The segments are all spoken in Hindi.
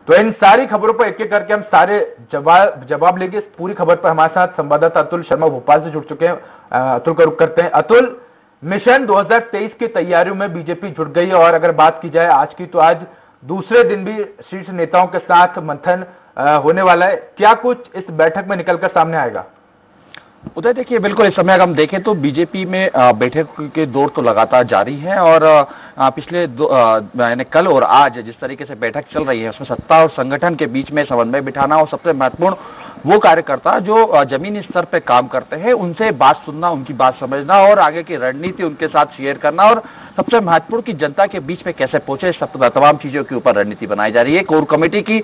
तो इन सारी खबरों पर एक एक करके हम सारे जवाब लेंगे। इस पूरी खबर पर हमारे साथ संवाददाता अतुल शर्मा भोपाल से जुड़ चुके हैं। अतुल का रुख करते हैं। अतुल, मिशन 2023 की तैयारियों में बीजेपी जुट गई है और अगर बात की जाए आज की, तो आज दूसरे दिन भी शीर्ष नेताओं के साथ मंथन होने वाला है। क्या कुछ इस बैठक में निकलकर सामने आएगा? उदय, देखिए, बिल्कुल इस समय अगर हम देखें तो बीजेपी में बैठक के दौर तो लगातार जारी है और पिछले यानी कल और आज जिस तरीके से बैठक चल रही है उसमें सत्ता और संगठन के बीच में समन्वय बिठाना और सबसे महत्वपूर्ण वो कार्यकर्ता जो जमीनी स्तर पे काम करते हैं उनसे बात सुनना, उनकी बात समझना और आगे की रणनीति उनके साथ शेयर करना और सबसे महत्वपूर्ण की जनता के बीच में कैसे पहुंचे, सब तमाम चीजों के ऊपर रणनीति बनाई जा रही है। कोर कमेटी की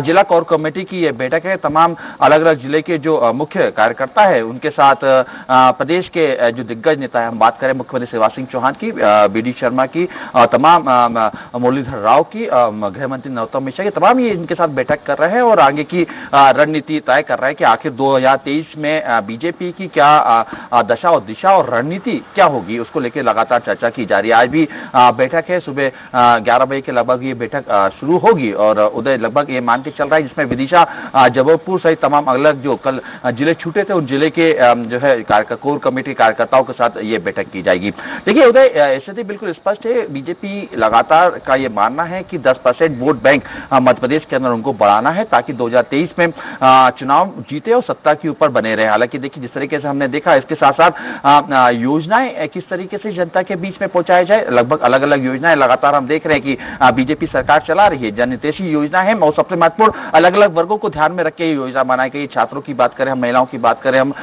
जिला कोर कमेटी की ये बैठक है। तमाम अलग अलग जिले के जो मुख्य कार्यकर्ता है उनके साथ प्रदेश के जो दिग्गज नेता है, हम बात करें मुख्यमंत्री शिवराज सिंह चौहान की, बीडी शर्मा की, तमाम मुरलीधर राव की, गृह मंत्री नरोत्तम मिश्रा की, तमाम ये इनके साथ बैठक कर रहे हैं और आगे की रणनीति तय कर रहे हैं कि आखिर 2023 में बीजेपी की क्या दशा और दिशा और रणनीति क्या होगी, उसको लेकर लगातार चर्चा की जा रही है। आज भी बैठक है, सुबह 11 बजे के लगभग ये बैठक शुरू होगी और उदय लगभग ये मान के चल रहा है जिसमें विदिशा, जबलपुर सहित तमाम अलग जो कल जिले छूटे थे उन जिले के जो है कोर कमेटी कार्यकर्ताओं के साथ ये बैठक की जाएगी। देखिए उदय, स्थिति बिल्कुल स्पष्ट है। बीजेपी लगातार का ये मानना है कि 10% वोट बैंक मध्य प्रदेश के अंदर उनको बढ़ाना है ताकि 2023 में चुनाव जीते और सत्ता के ऊपर बने रहे। हालांकि देखिए जिस तरीके से हमने देखा, इसके साथ साथ योजनाएं किस तरीके से जनता के बीच में पहुंचाई जाए, लगभग अलग अलग योजनाएं लगातार हम देख रहे हैं कि बीजेपी सरकार चला रही है। जनहितैषी योजना है और सबसे महत्वपूर्ण अलग अलग वर्गों को ध्यान में रख के योजना बनाई गई। छात्रों की बात करें, हम महिलाओं की बात करें, हम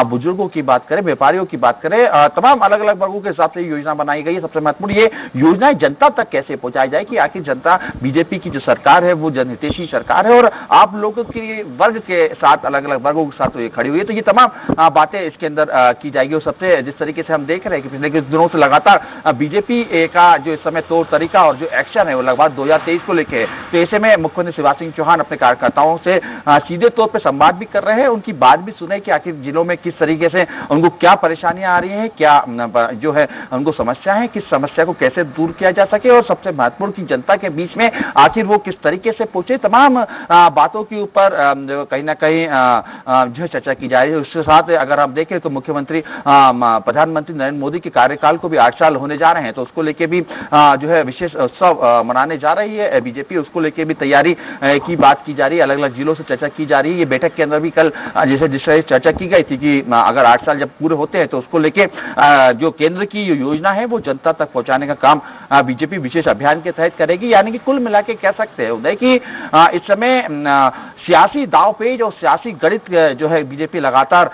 बुजुर्गों की बात करें, व्यापारियों की बात करें, तमाम अलग अलग वर्गों के हिसाब से योजना बनाई गई है। सबसे महत्वपूर्ण ये योजनाएं जनता तक कैसे पहुंचाई जाए कि आखिर जनता, बीजेपी की जो सरकार है वो जनहितैषी सरकार है और आप लोगों के वर्ग के साथ, अलग अलग वर्गों के साथ तो ये खड़ी हुई है। तो ये तमाम बातें इसके अंदर की जाएगी और सबसे जिस तरीके से हम देख रहे हैं कि पिछले कुछ दिनों से लगातार बीजेपी का जो इस समय तौर तरीका और जो एक्शन है वो लगभग 2023 को लेकर, तो ऐसे में मुख्यमंत्री शिवराज सिंह चौहान अपने कार्यकर्ताओं से सीधे तौर पर संवाद भी कर रहे हैं, उनकी बात भी सुने कि आखिर जिलों में किस तरीके से उनको क्या परेशानियां आ रही हैं, क्या जो है उनको समस्या है, किस समस्या को कैसे दूर किया जा सके और सबसे महत्वपूर्ण की जनता के बीच में आखिर वो किस तरीके से पहुंचे। तमाम बातों के ऊपर कहीं ना कहीं जो चर्चा की जा रही है। उसके साथ अगर आप देखें तो मुख्यमंत्री प्रधानमंत्री नरेंद्र मोदी के कार्यकाल को भी 8 साल होने जा रहे हैं, तो उसको लेके भी जो है विशेष उत्सव मनाने जा रही है बीजेपी, उसको लेके भी तैयारी की बात की जा रही है। अलग अलग जिलों से चर्चा की जा रही है। ये बैठक के अंदर भी कल जैसे जिस तरह चर्चा की गई थी कि अगर 8 साल जब पूरे होते हैं तो उसको लेके जो केंद्र की योजना है वो जनता तक पहुंचाने का काम बीजेपी विशेष अभियान के तहत करेगी। यानी कि कुल मिला के कह सकते हैं उदय कि इस समय सियासी दांवपेच और सियासी गणित जो है बीजेपी लगातार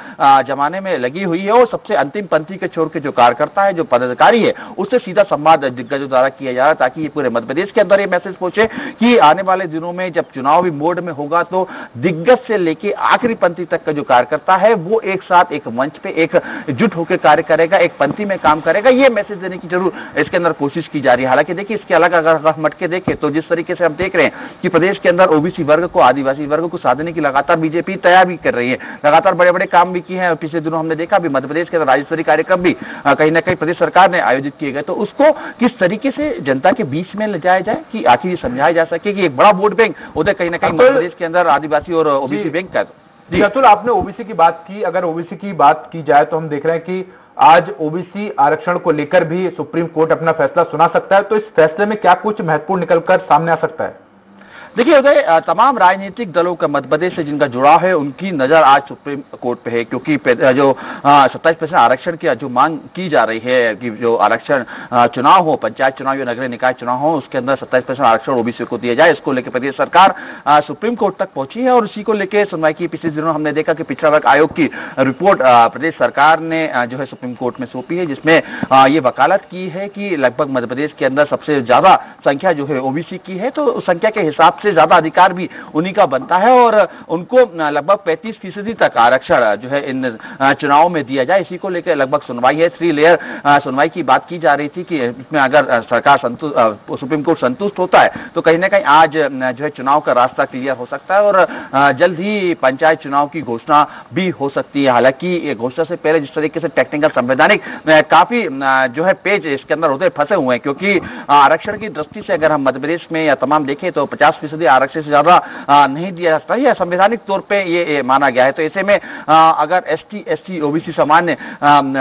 जमाने में लगी हुई है और सबसे अंतिम पंक्ति के छोड़ के जो कार्यकर्ता है, जो पदाधिकारी है, उससे सीधा संवाद दिग्गजों द्वारा किया जा रहा है ताकि ये पूरे मध्य प्रदेश के अंदर ये मैसेज पहुंचे कि आने वाले दिनों में जब चुनावी मोड में होगा तो दिग्गज से लेके आखिरी पंक्ति तक का जो कार्यकर्ता है वो एक साथ एक मंच पे एकजुट होकर कार्य करेगा, एक पंक्ति में काम करेगा। ये मैसेज देने की जरूर इसके अंदर कोशिश की जा रही है। हालांकि देखिए इसके अलग अगर हम मटके देखें तो जिस तरीके से हम देख रहे हैं कि प्रदेश के अंदर ओबीसी वर्ग को, आदिवासी वर्ग को साधने की लगातार बीजेपी तैयार भी कर रही है, लगातार बड़े बड़े काम भी किए हैं। पिछले दिनों हमने देखा भी मध्य प्रदेश के अंदर राज्य स्तरीय कार्यक्रम भी कहीं ना कहीं प्रदेश सरकार ने आयोजित किए गए, तो उसको किस तरीके से जनता के बीच में ले जाया जाए कि आखिर ये समझाया जा सके कि एक बड़ा वोट बैंक उधर कहीं ना कहीं मध्य प्रदेश के अंदर आदिवासी और ओबीसी बैंक का। जी अतुल, आपने ओबीसी की बात की। अगर ओबीसी की बात की जाए तो हम देख रहे हैं कि आज ओबीसी आरक्षण को लेकर भी सुप्रीम कोर्ट अपना फैसला सुना सकता है, तो इस फैसले में क्या कुछ महत्वपूर्ण निकलकर सामने आ सकता है? देखिए उदय, तमाम राजनीतिक दलों का मध्य प्रदेश से जिनका जुड़ाव है उनकी नजर आज सुप्रीम कोर्ट पे है क्योंकि जो 27% आरक्षण की जो मांग की जा रही है कि जो आरक्षण चुनाव हो, पंचायत चुनाव या नगरीय निकाय चुनाव हो, उसके अंदर 27% आरक्षण ओबीसी को दिया जाए, इसको लेकर प्रदेश सरकार सुप्रीम कोर्ट तक पहुंची है और इसी को लेकर सुनवाई की। पिछले दिनों हमने देखा कि पिछड़ा वर्ग आयोग की रिपोर्ट प्रदेश सरकार ने जो है सुप्रीम कोर्ट में सौंपी है, जिसमें ये वकालत की है कि लगभग मध्य प्रदेश के अंदर सबसे ज्यादा संख्या जो है ओबीसी की है, तो उस संख्या के हिसाब से ज्यादा अधिकार भी उन्हीं का बनता है और उनको लगभग 35% तक आरक्षण जो है इन चुनावों में दिया जाए। इसी को लेकर लगभग सुनवाई है, 3 लेयर सुनवाई की बात की जा रही थी कि इसमें अगर सरकार सुप्रीम कोर्ट संतुष्ट होता है तो कहीं ना कहीं आज जो है चुनाव का रास्ता क्लियर हो सकता है और जल्द ही पंचायत चुनाव की घोषणा भी हो सकती है। हालांकि घोषणा से पहले जिस तरीके से टेक्निकल संवैधानिक काफी जो है पेज इसके अंदर होते फंसे हुए हैं क्योंकि आरक्षण की दृष्टि से अगर हम मध्य प्रदेश में या तमाम देखें तो 50% 50% आरक्षण से ज्यादा नहीं दिया जा सकता, यह संवैधानिक तौर पे ये माना गया है। तो ऐसे में अगर एसटी, एससी, ओबीसी सामान्य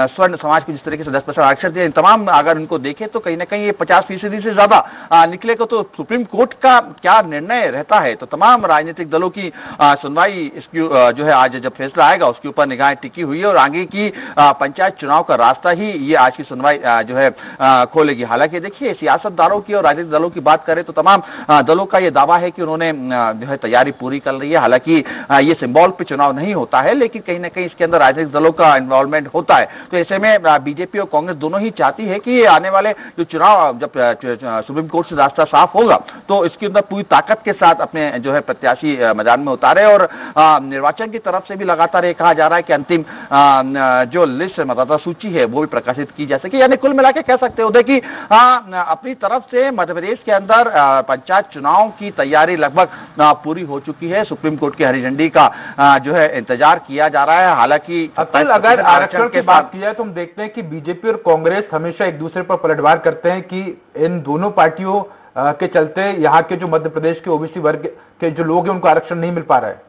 स्वर्ण समाज को जिस तरीके से 10% आरक्षण दिया, तमाम अगर उनको देखें तो कहीं ना कहीं ये 50% से ज्यादा निकलेगा। तो सुप्रीम कोर्ट का क्या निर्णय रहता है, तो तमाम राजनीतिक दलों की सुनवाई इसकी जो है आज जब फैसला आएगा उसके ऊपर निगाहें टिकी हुई है और आगे की पंचायत चुनाव का रास्ता ही ये आज की सुनवाई जो है खोलेगी। हालांकि देखिए, सियासतदारों की और राजनीतिक दलों की बात करें तो तमाम दलों का ये दावा है कि उन्होंने जो है तैयारी पूरी कर ली है। हालांकि ये सिंबल पे चुनाव नहीं होता है, लेकिन कहीं ना कहीं इसके अंदर राजनीतिक दलों का इन्वॉल्वमेंट होता है। तो ऐसे में बीजेपी और कांग्रेस दोनों ही चाहती है कि आने वाले जो चुनाव, जब सुप्रीम कोर्ट से रास्ता साफ होगा तो इसके अंदर पूरी ताकत के साथ अपने जो है प्रत्याशी मैदान में उतारे। और निर्वाचन की तरफ से भी लगातार ये कहा जा रहा है कि अंतिम जो लिस्ट मतदाता सूची है वो भी प्रकाशित की जा सके। यानी कुल मिलाकर कह सकते हो कि अपनी तरफ से मध्य प्रदेश के अंदर पंचायत चुनाव की तैयारी लगभग पूरी हो चुकी है। सुप्रीम कोर्ट की हरी झंडी का जो है इंतजार किया जा रहा है। हालांकि अगर आरक्षण की बात की जाए तो हम देखते हैं कि बीजेपी और कांग्रेस हमेशा एक दूसरे पर पलटवार करते हैं कि इन दोनों पार्टियों के चलते यहाँ के जो मध्य प्रदेश के ओबीसी वर्ग के जो लोग हैं उनको आरक्षण नहीं मिल पा रहा है।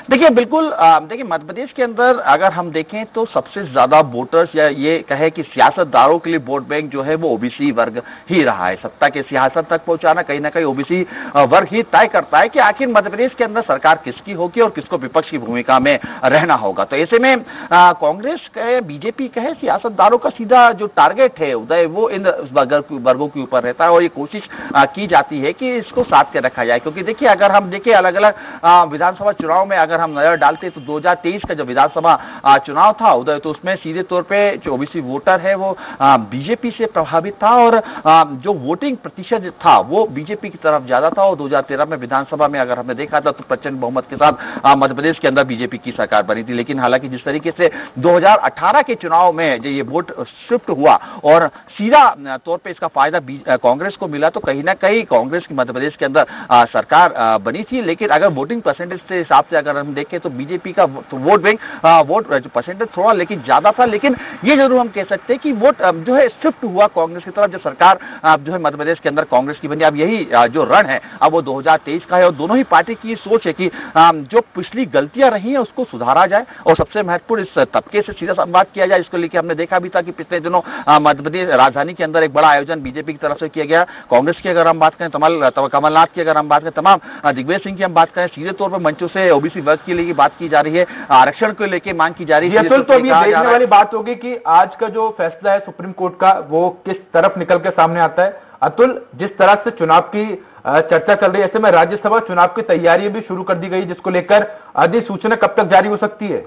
देखिए, बिल्कुल देखिए, मध्य प्रदेश के अंदर अगर हम देखें तो सबसे ज्यादा वोटर्स, या ये कहे कि सियासतदारों के लिए वोट बैंक जो है वो ओबीसी वर्ग ही रहा है। सत्ता के सियासत तक पहुंचाना कहीं ना कहीं ओबीसी वर्ग ही तय करता है कि आखिर मध्य प्रदेश के अंदर सरकार किसकी होगी और किसको विपक्ष की भूमिका में रहना होगा। तो ऐसे में कांग्रेस कहे, बीजेपी कहे, सियासतदारों का सीधा जो टारगेट है उदय वो इन वर्गों के ऊपर रहता है और ये कोशिश की जाती है कि इसको साथ के रखा जाए। क्योंकि देखिए, अगर हम देखें अलग अलग विधानसभा चुनाव में अगर हम नजर डालते तो 2023 का जो विधानसभा चुनाव था उधर, तो उसमें सीधे तौर पे जो ओबीसी वोटर है वो बीजेपी से प्रभावित था और जो वोटिंग प्रतिशत था वो बीजेपी की तरफ ज्यादा था। और 2013 में विधानसभा में अगर हमने देखा था तो प्रचंड बहुमत के साथ मध्य प्रदेश के अंदर बीजेपी की सरकार बनी थी। लेकिन हालांकि जिस तरीके से 2018 के चुनाव में जो ये वोट शिफ्ट हुआ और सीधा तौर पर इसका फायदा कांग्रेस को मिला, तो कहीं ना कहीं कांग्रेस की मध्य प्रदेश के अंदर सरकार बनी थी। लेकिन अगर वोटिंग परसेंटेज के हिसाब से अगर हम देखें तो बीजेपी का वोट बैंक वोट परसेंटेज थोड़ा लेकिन ज्यादा था। लेकिन ये जरूर हम कह सकते हैं कि वोट जो है शिफ्ट हुआ कांग्रेस की तरफ, जब सरकार जो है मध्य प्रदेश के अंदर कांग्रेस की बनी। अब यही जो रण है अब वो 2023 का है और दोनों ही पार्टी की सोच है कि जो पिछली गलतियां रही हैं उसको सुधारा जाए और सबसे महत्वपूर्ण इस तबके से सीधा संवाद किया जाए। इसको लेकर हमने देखा भी था कि पिछले दिनों मध्य प्रदेश राजधानी के अंदर एक बड़ा आयोजन बीजेपी की तरफ से किया गया। कांग्रेस की अगर हम बात करें, कमलनाथ की अगर हम बात करें, तमाम दिग्विजय सिंह की हम बात करें, सीधे तौर पर मंचों से ओबीसी वर्ग के लिए बात की जा रही है, आरक्षण को लेकर मांग की जा रही है। तो अब ये देखने वाली बात होगी कि आज का जो फैसला है सुप्रीम कोर्ट का वो किस तरफ निकल के सामने आता है। अतुल, जिस तरह से चुनाव की चर्चा चल रही है, ऐसे में राज्यसभा चुनाव की तैयारी भी शुरू कर दी गई, जिसको लेकर अधिसूचना कब तक जारी हो सकती है?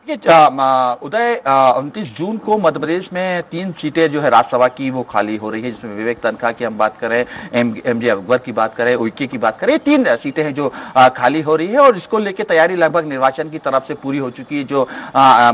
उदय 29 जून को मध्य प्रदेश में 3 सीटें जो है राज्यसभा की वो खाली हो रही है, जिसमें विवेक तनखा की हम बात करें, एमजे अकबर की बात करें, उइके की बात करें, 3 सीटें हैं जो खाली हो रही है और इसको लेकर तैयारी लगभग निर्वाचन की तरफ से पूरी हो चुकी है। जो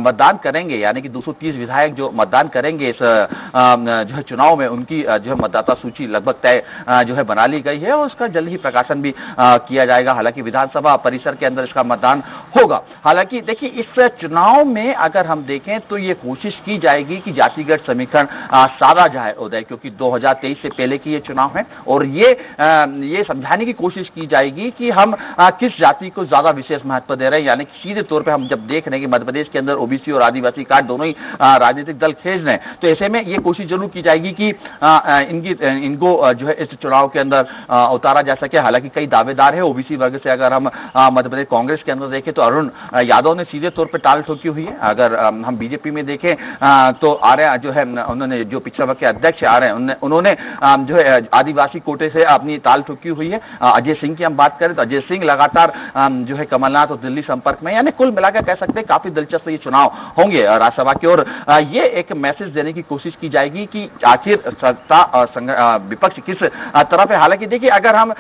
मतदान करेंगे यानी कि 230 विधायक जो मतदान करेंगे इस जो है चुनाव में, उनकी जो है मतदाता सूची लगभग तय जो है बना ली गई है और उसका जल्द ही प्रकाशन भी किया जाएगा। हालांकि विधानसभा परिसर के अंदर इसका मतदान होगा। हालांकि देखिए, इस चुनाव में अगर हम देखें तो ये कोशिश की जाएगी कि जातिगत समीकरण साधा जाए उदय, क्योंकि 2023 से पहले की ये चुनाव है और ये समझाने की कोशिश की जाएगी कि हम किस जाति को ज्यादा विशेष महत्व दे रहे हैं। यानी कि सीधे तौर पे हम जब देख रहे हैं कि मध्य प्रदेश के अंदर ओबीसी और आदिवासी कार्ड दोनों ही राजनीतिक दल खेल रहे हैं, तो ऐसे में ये कोशिश जरूर की जाएगी कि इनको जो है इस चुनाव के अंदर उतारा जा सके। हालांकि कई दावेदार है ओबीसी वर्ग से, अगर हम मध्य प्रदेश कांग्रेस के अंदर देखें तो अरुण यादव ने सीधे तौर पर टाल ठोकी हुई है। अगर हम बीजेपी में देखें तो आर्य जो है उन्होंने जो पिछड़ा वर्ग के अध्यक्ष आ रहे हैं उन्होंने जो है आदिवासी कोटे से अपनी ताल ठोकी हुई है। अजय सिंह की हम बात करें तो अजय सिंह लगातार जो है कमलनाथ और दिल्ली संपर्क में, यानी कुल मिलाकर कह सकते हैं काफी दिलचस्प ये चुनाव होंगे राज्यसभा के। और ये एक मैसेज देने की कोशिश की जाएगी कि आखिर सत्ता और विपक्ष किस तरफ है। हालांकि देखिए, अगर हम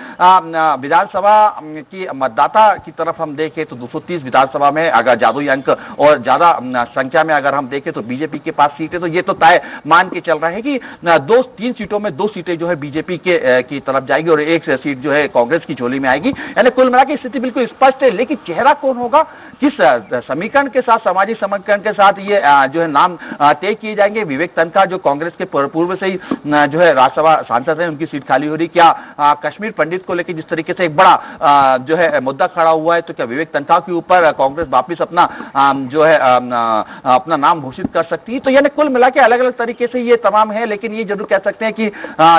विधानसभा की मतदाता की तरफ हम देखें तो 230 विधानसभा में अगर जादुई अंक और ज्यादा संख्या में अगर हम देखें तो बीजेपी के पास सीटें, तो ये तो तय मान के चल रहा है कि 2-3 सीटों में 2 सीटें जो है बीजेपी के की तरफ जाएगी और 1 सीट जो है कांग्रेस की झोली में आएगी। यानी कुल मिला के स्थिति बिल्कुल स्पष्ट है, लेकिन चेहरा कौन होगा, किस समीकरण के साथ, सामाजिक समीकरण के साथ ये जो है नाम तय किए जाएंगे। विवेक तनखा जो कांग्रेस के पूर्व से ही जो है राज्यसभा सांसद है, उनकी सीट खाली हो रही, क्या कश्मीर पंडित को लेकर जिस तरीके से एक बड़ा जो है मुद्दा खड़ा हुआ है, तो क्या विवेक तनखा के ऊपर कांग्रेस वापिस अपना जो है अपना नाम घोषित कर सकती है। तो यानी कुल मिला के अलग अलग तरीके से ये तमाम है, लेकिन ये जरूर कह सकते हैं कि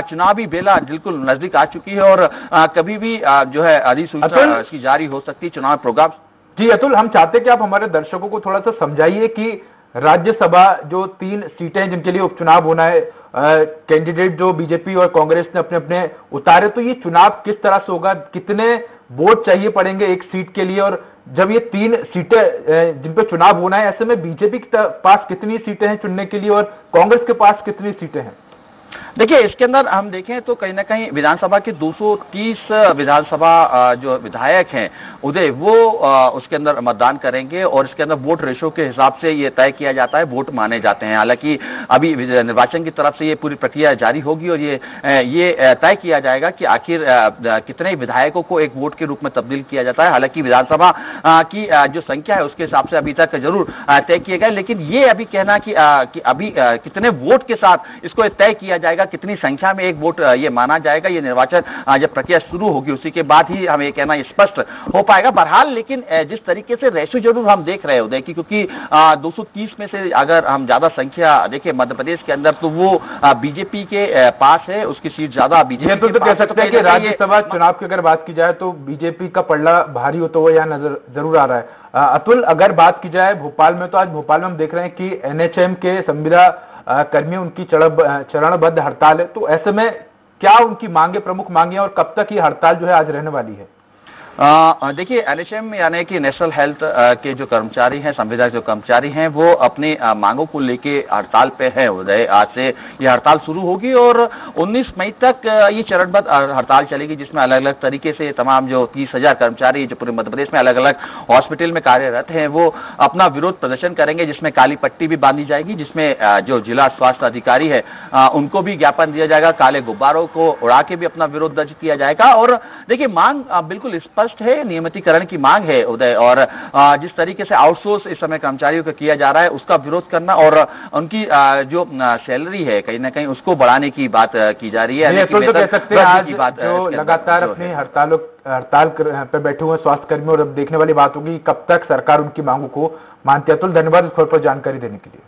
चुनावी बेला बिल्कुल नजदीक आ चुकी है और कभी भी जो है अधिसूचना इसकी जारी हो सकती है, चुनाव प्रोग्राम। जी अतुल, हम चाहते हैं कि आप हमारे दर्शकों को थोड़ा सा समझाइए कि राज्यसभा जो 3 सीटें जिनके लिए उपचुनाव होना है, कैंडिडेट जो बीजेपी और कांग्रेस ने अपने अपने उतारे, तो ये चुनाव किस तरह से होगा, कितने वोट चाहिए पड़ेंगे एक सीट के लिए, और जब ये 3 सीटें जिन पे चुनाव होना है, ऐसे में बीजेपी के पास कितनी सीटें हैं चुनने के लिए और कांग्रेस के पास कितनी सीटें हैं? देखिए, इसके अंदर हम देखें तो कहीं ना कहीं विधानसभा के 230 विधानसभा जो विधायक हैं उदय, वो उसके अंदर मतदान करेंगे और इसके अंदर वोट रेशो के हिसाब से ये तय किया जाता है, वोट माने जाते हैं। हालांकि अभी निर्वाचन की तरफ से ये पूरी प्रक्रिया जारी होगी और ये तय किया जाएगा कि आखिर कितने विधायकों को एक वोट के रूप में तब्दील किया जाता है। हालांकि विधानसभा की जो संख्या है उसके हिसाब से अभी तक जरूर तय किए गए, लेकिन ये अभी कहना कि अभी कितने वोट के साथ इसको तय किया जाएगा, कितनी संख्या में एक वोट ये माना जाएगा, ये निर्वाचन जब प्रक्रिया शुरू होगी उसी के बाद ही हमें कहना स्पष्ट हो पाएगा। बहरहाल लेकिन जिस तरीके से रेशो जरूर हम देख रहे होते हैं क्योंकि 230 में से अगर हम ज्यादा संख्या देखें मध्य प्रदेश के अंदर तो वो बीजेपी के पास है, उसकी सीट ज्यादा बीजेपी तो कह सकते हैं कि राज्यसभा चुनाव की अगर बात की जाए तो बीजेपी का पलड़ा भारी होता हुआ यहाँ नजर जरूर आ रहा है। अतुल, अगर बात की जाए भोपाल में, तो आज भोपाल में हम देख रहे हैं कि एनएचएम के संविदा कर्मी उनकी चरणबद्ध हड़ताल है, तो ऐसे में क्या उनकी मांगे, प्रमुख मांगे, और कब तक ये हड़ताल जो है आज रहने वाली है? देखिए, एनएचएम यानी कि नेशनल हेल्थ के जो कर्मचारी हैं, संविदा जो कर्मचारी हैं, वो अपनी मांगों को लेके हड़ताल पे है उदय। आज से ये हड़ताल शुरू होगी और 19 मई तक ये चरणबद्ध हड़ताल चलेगी, जिसमें अलग अलग तरीके से तमाम जो 30,000 कर्मचारी जो पूरे मध्य प्रदेश में अलग अलग हॉस्पिटल में कार्यरत हैं वो अपना विरोध प्रदर्शन करेंगे, जिसमें काली पट्टी भी बांधी जाएगी, जिसमें जो जिला स्वास्थ्य अधिकारी है उनको भी ज्ञापन दिया जाएगा, काले गुब्बारों को उड़ा के भी अपना विरोध दर्ज किया जाएगा। और देखिए, मांग बिल्कुल स्पष्ट है, नियमितीकरण की मांग है उदय, और जिस तरीके से आउटसोर्स इस समय कर्मचारियों को किया जा रहा है उसका विरोध करना और उनकी जो सैलरी है कहीं ना कहीं उसको बढ़ाने की बात की जा रही है। तो कह सकते हैं आज जो लगातार अपनी हड़ताल पे बैठे हुए स्वास्थ्य कर्मी, और अब देखने वाली बात होगी कब तक सरकार उनकी मांगों को मानती है। अतुल, धन्यवाद इस पर जानकारी देने के लिए।